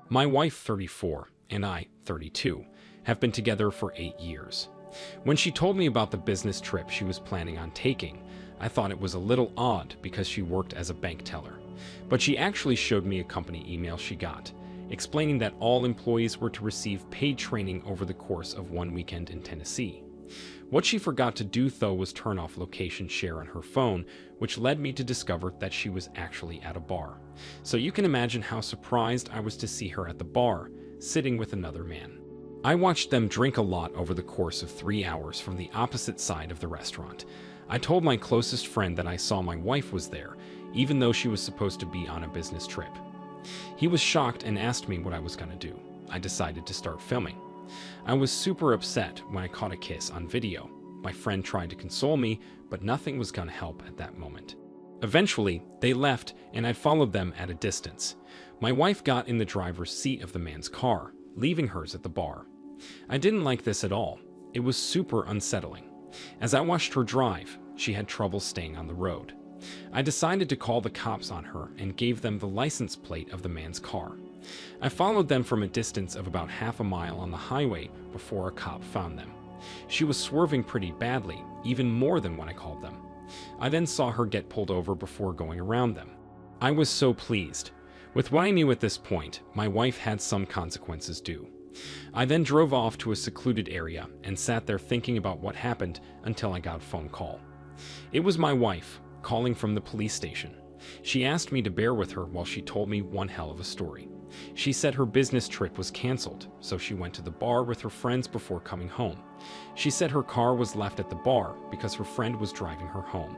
My wife, 34, and I, 32, have been together for 8 years. When she told me about the business trip she was planning on taking, I thought it was a little odd because she worked as a bank teller. But she actually showed me a company email she got, explaining that all employees were to receive paid training over the course of 1 weekend in Tennessee. What she forgot to do, though, was turn off location share on her phone, which led me to discover that she was actually at a bar. So you can imagine how surprised I was to see her at the bar, sitting with another man. I watched them drink a lot over the course of 3 hours from the opposite side of the restaurant. I told my closest friend that I saw my wife was there, even though she was supposed to be on a business trip. He was shocked and asked me what I was going to do. I decided to start filming. I was super upset when I caught a kiss on video. My friend tried to console me, but nothing was going to help at that moment. Eventually, they left, and I followed them at a distance. My wife got in the driver's seat of the man's car, leaving hers at the bar. I didn't like this at all. It was super unsettling. As I watched her drive, she had trouble staying on the road. I decided to call the cops on her and gave them the license plate of the man's car. I followed them from a distance of about half a mile on the highway before a cop found them. She was swerving pretty badly, even more than when I called them. I then saw her get pulled over before going around them. I was so pleased. With what I knew at this point, my wife had some consequences due. I then drove off to a secluded area and sat there thinking about what happened until I got a phone call. It was my wife, calling from the police station. She asked me to bear with her while she told me one hell of a story. She said her business trip was canceled, so she went to the bar with her friends before coming home. She said her car was left at the bar because her friend was driving her home.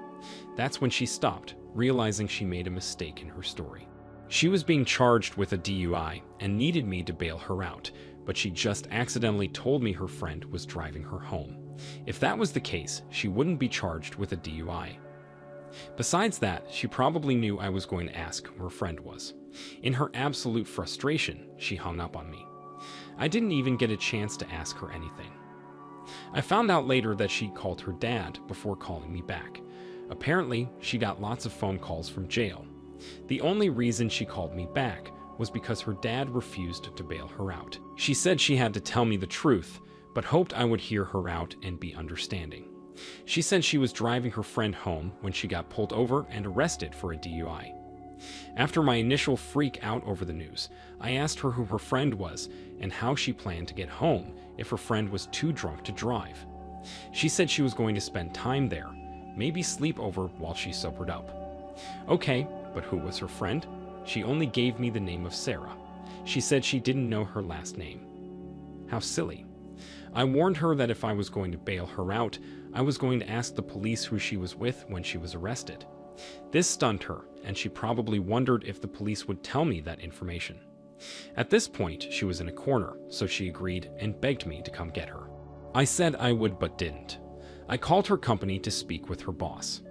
That's when she stopped, realizing she made a mistake in her story. She was being charged with a DUI and needed me to bail her out, but she just accidentally told me her friend was driving her home. If that was the case, she wouldn't be charged with a DUI. Besides that, she probably knew I was going to ask who her friend was. In her absolute frustration, she hung up on me. I didn't even get a chance to ask her anything. I found out later that she called her dad before calling me back. Apparently, she got lots of phone calls from jail. The only reason she called me back was because her dad refused to bail her out. She said she had to tell me the truth, but hoped I would hear her out and be understanding. She said she was driving her friend home when she got pulled over and arrested for a DUI. After my initial freak out over the news, I asked her who her friend was and how she planned to get home if her friend was too drunk to drive. She said she was going to spend time there, maybe sleep over while she sobered up. Okay, but who was her friend? She only gave me the name of Sarah. She said she didn't know her last name. How silly. I warned her that if I was going to bail her out, I was going to ask the police who she was with when she was arrested. This stunned her, and she probably wondered if the police would tell me that information. At this point, she was in a corner, so she agreed and begged me to come get her. I said I would but didn't. I called her company to speak with her boss.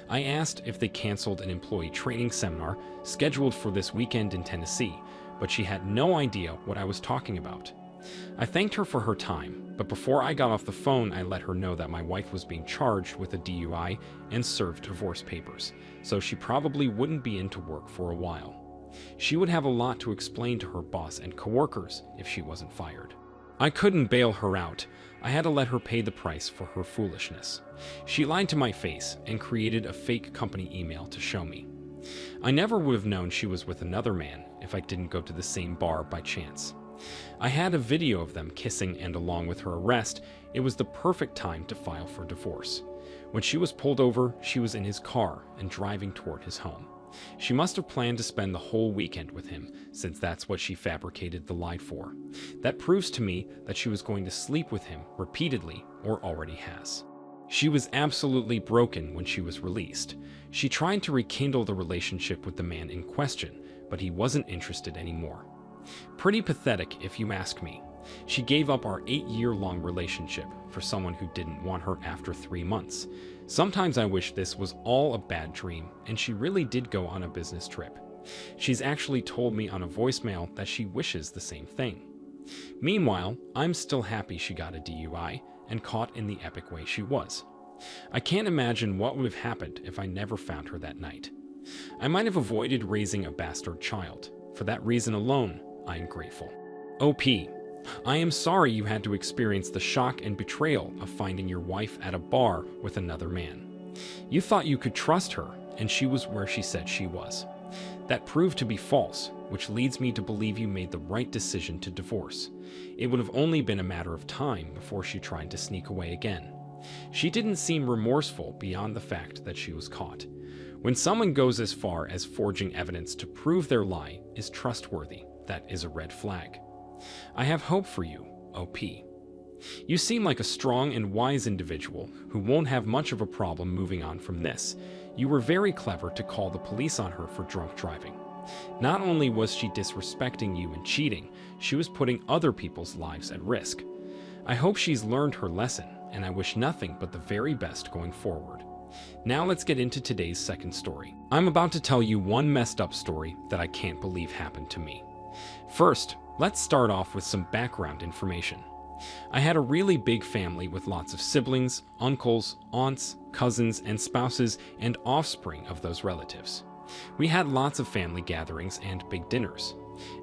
I asked if they canceled an employee training seminar scheduled for this weekend in Tennessee, but she had no idea what I was talking about. I thanked her for her time, but before I got off the phone, I let her know that my wife was being charged with a DUI and served divorce papers, so she probably wouldn't be into work for a while. She would have a lot to explain to her boss and coworkers if she wasn't fired. I couldn't bail her out. I had to let her pay the price for her foolishness. She lied to my face and created a fake company email to show me. I never would have known she was with another man if I didn't go to the same bar by chance. I had a video of them kissing, and along with her arrest, it was the perfect time to file for divorce. When she was pulled over, she was in his car and driving toward his home. She must have planned to spend the whole weekend with him, since that's what she fabricated the lie for. That proves to me that she was going to sleep with him repeatedly, or already has. She was absolutely broken when she was released. She tried to rekindle the relationship with the man in question, but he wasn't interested anymore. Pretty pathetic if you ask me. She gave up our 8-year-long relationship for someone who didn't want her after 3 months. Sometimes I wish this was all a bad dream and she really did go on a business trip. She's actually told me on a voicemail that she wishes the same thing. Meanwhile, I'm still happy she got a DUI and caught in the epic way she was. I can't imagine what would have happened if I never found her that night. I might have avoided raising a bastard child. For that reason alone, I am grateful. OP. I am sorry you had to experience the shock and betrayal of finding your wife at a bar with another man. You thought you could trust her, and she was where she said she was. That proved to be false, which leads me to believe you made the right decision to divorce. It would have only been a matter of time before she tried to sneak away again. She didn't seem remorseful beyond the fact that she was caught. When someone goes as far as forging evidence to prove their lie is trustworthy, that is a red flag. I have hope for you, OP. You seem like a strong and wise individual who won't have much of a problem moving on from this. You were very clever to call the police on her for drunk driving. Not only was she disrespecting you and cheating, she was putting other people's lives at risk. I hope she's learned her lesson, and I wish nothing but the very best going forward. Now let's get into today's second story. I'm about to tell you one messed up story that I can't believe happened to me. First, let's start off with some background information. I had a really big family with lots of siblings, uncles, aunts, cousins, and spouses, and offspring of those relatives. We had lots of family gatherings and big dinners.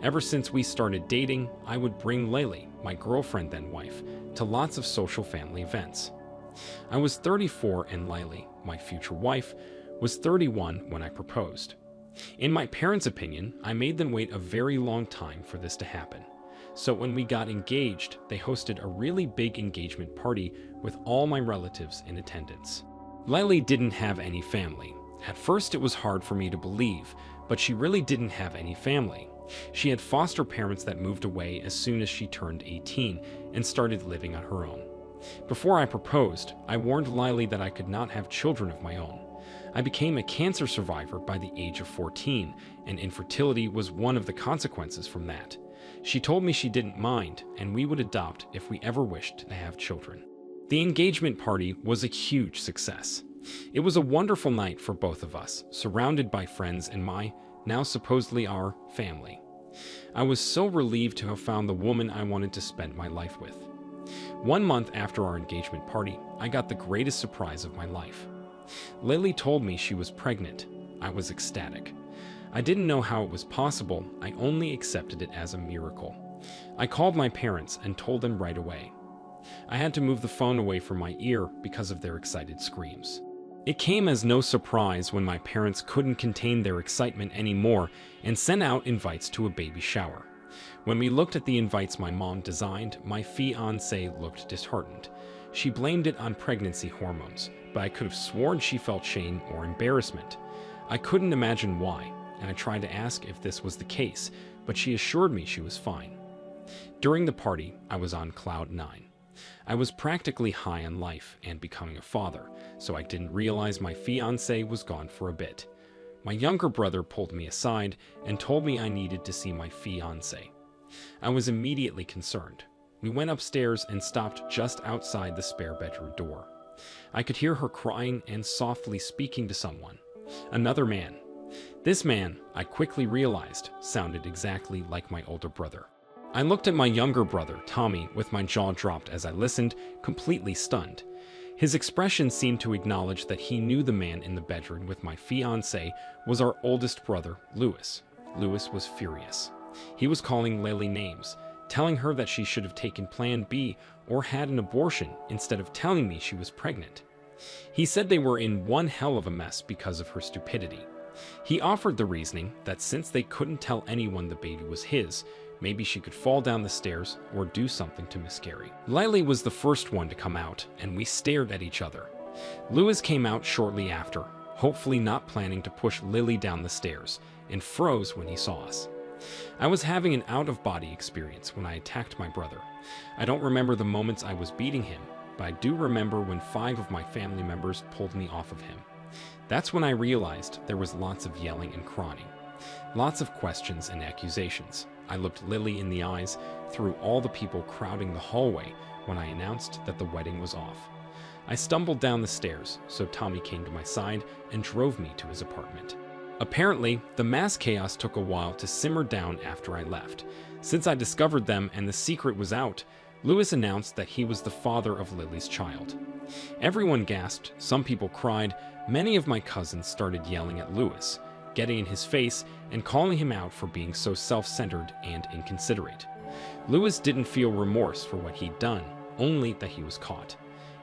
Ever since we started dating, I would bring Laylee, my girlfriend then wife, to lots of social family events. I was 34 and Laylee, my future wife, was 31 when I proposed. In my parents' opinion, I made them wait a very long time for this to happen. So when we got engaged, they hosted a really big engagement party with all my relatives in attendance. Laylee didn't have any family. At first it was hard for me to believe, but she really didn't have any family. She had foster parents that moved away as soon as she turned 18 and started living on her own. Before I proposed, I warned Laylee that I could not have children of my own. I became a cancer survivor by the age of 14, and infertility was one of the consequences from that. She told me she didn't mind, and we would adopt if we ever wished to have children. The engagement party was a huge success. It was a wonderful night for both of us, surrounded by friends and my, now supposedly our, family. I was so relieved to have found the woman I wanted to spend my life with. 1 month after our engagement party, I got the greatest surprise of my life. Laylee told me she was pregnant. I was ecstatic. I didn't know how it was possible, I only accepted it as a miracle. I called my parents and told them right away. I had to move the phone away from my ear because of their excited screams. It came as no surprise when my parents couldn't contain their excitement anymore and sent out invites to a baby shower. When we looked at the invites my mom designed, my fiancée looked disheartened. She blamed it on pregnancy hormones, but I could have sworn she felt shame or embarrassment. I couldn't imagine why, and I tried to ask if this was the case, but she assured me she was fine. During the party, I was on cloud 9. I was practically high on life and becoming a father, so I didn't realize my fiancé was gone for a bit. My younger brother pulled me aside and told me I needed to see my fiancé. I was immediately concerned. We went upstairs and stopped just outside the spare bedroom door. I could hear her crying and softly speaking to someone. Another man. This man, I quickly realized, sounded exactly like my older brother. I looked at my younger brother, Tommy, with my jaw dropped as I listened, completely stunned. His expression seemed to acknowledge that he knew the man in the bedroom with my fiancé was our oldest brother, Louis. Louis was furious. He was calling Laylee names, telling her that she should have taken Plan B or had an abortion instead of telling me she was pregnant. He said they were in one hell of a mess because of her stupidity. He offered the reasoning that since they couldn't tell anyone the baby was his, maybe she could fall down the stairs or do something to miscarry. Laylee was the first one to come out, and we stared at each other. Louis came out shortly after, hopefully not planning to push Lily down the stairs, and froze when he saw us. I was having an out-of-body experience when I attacked my brother. I don't remember the moments I was beating him, but I do remember when 5 of my family members pulled me off of him. That's when I realized there was lots of yelling and crying. Lots of questions and accusations. I looked Lily in the eyes through all the people crowding the hallway when I announced that the wedding was off. I stumbled down the stairs, so Tommy came to my side and drove me to his apartment. Apparently, the mass chaos took a while to simmer down after I left. Since I discovered them and the secret was out, Louis announced that he was the father of Lily's child. Everyone gasped, some people cried, many of my cousins started yelling at Louis. getting in his face and calling him out for being so self-centered and inconsiderate. Lewis didn't feel remorse for what he'd done, only that he was caught.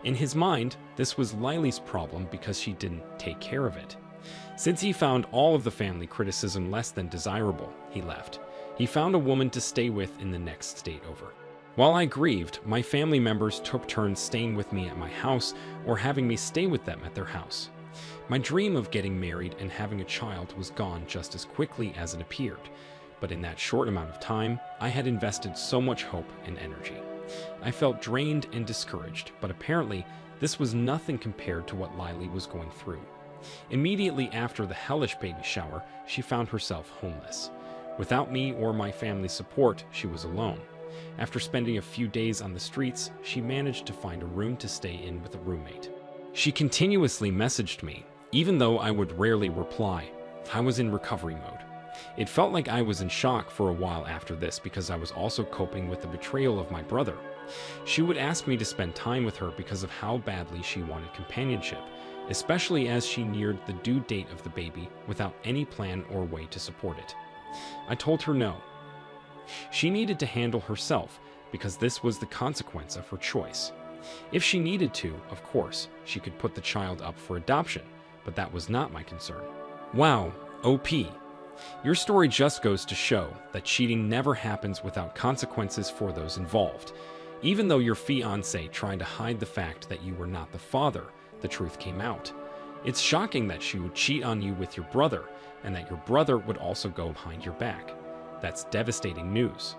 In his mind, this was Lily's problem because she didn't take care of it. Since he found all of the family criticism less than desirable, he left. He found a woman to stay with in the next state over. While I grieved, my family members took turns staying with me at my house or having me stay with them at their house. My dream of getting married and having a child was gone just as quickly as it appeared, but in that short amount of time, I had invested so much hope and energy. I felt drained and discouraged, but apparently this was nothing compared to what Lily was going through. Immediately after the hellish baby shower, she found herself homeless. Without me or my family's support, she was alone. After spending a few days on the streets, she managed to find a room to stay in with a roommate. She continuously messaged me, even though I would rarely reply. I was in recovery mode. It felt like I was in shock for a while after this because I was also coping with the betrayal of my brother. She would ask me to spend time with her because of how badly she wanted companionship, especially as she neared the due date of the baby without any plan or way to support it. I told her no. She needed to handle herself because this was the consequence of her choice. If she needed to, of course, she could put the child up for adoption, but that was not my concern. Wow, OP. Your story just goes to show that cheating never happens without consequences for those involved. Even though your fiancé tried to hide the fact that you were not the father, the truth came out. It's shocking that she would cheat on you with your brother, and that your brother would also go behind your back. That's devastating news.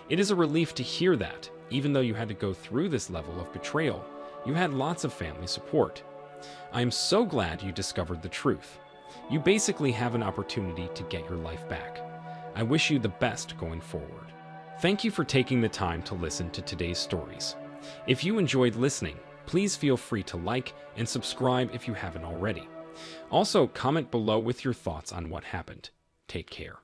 It is a relief to hear that, even though you had to go through this level of betrayal, you had lots of family support. I am so glad you discovered the truth. You basically have an opportunity to get your life back. I wish you the best going forward. Thank you for taking the time to listen to today's stories. If you enjoyed listening, please feel free to like and subscribe if you haven't already. Also, comment below with your thoughts on what happened. Take care.